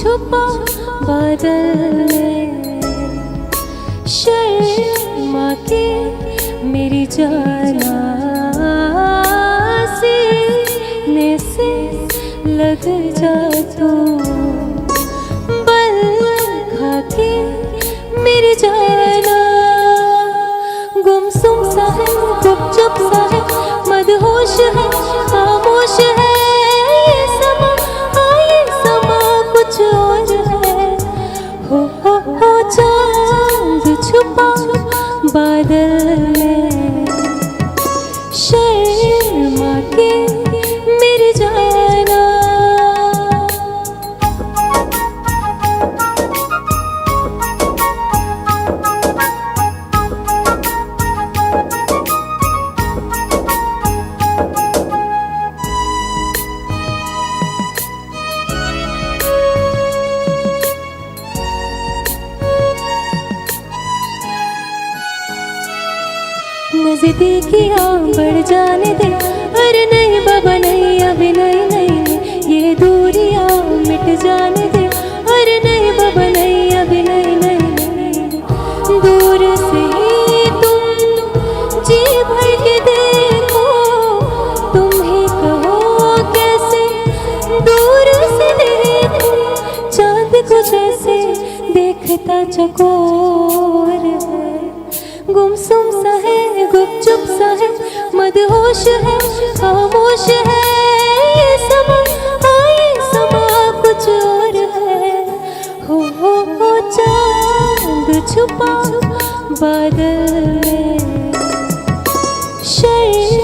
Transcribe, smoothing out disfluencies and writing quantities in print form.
छुपा बादल में, शर्मा के मेरी जाना सीने से लग जा तू, बल खा के मेरी जाना। गुमसुम सा है, चुप सा है, मदहोश है, खामोश है ये समा, हाँ ये समा कुछ और है। हो चांद छुपा बादल में, शर्मा के मेरी जाना। नजदीकियाँ बढ़ जाने दे, अरे नहीं बाबा नहीं, अभी नहीं नहीं, ये दूरियाँ मिट जाने दे, अरे नहीं बाबा नहीं, अभी नहीं नहीं। दूर से ही तुम जी भर के देखो, तुम ही कहो कैसे दूर से देखो, चांद को जैसे देखता चकोर है। गुमसुम सा है, गुपचुप सा है, मदहोश है, खामोश है ये समा, हाँ ये समा कुछ और है। हो चांद छुपा बादल में, शर्मा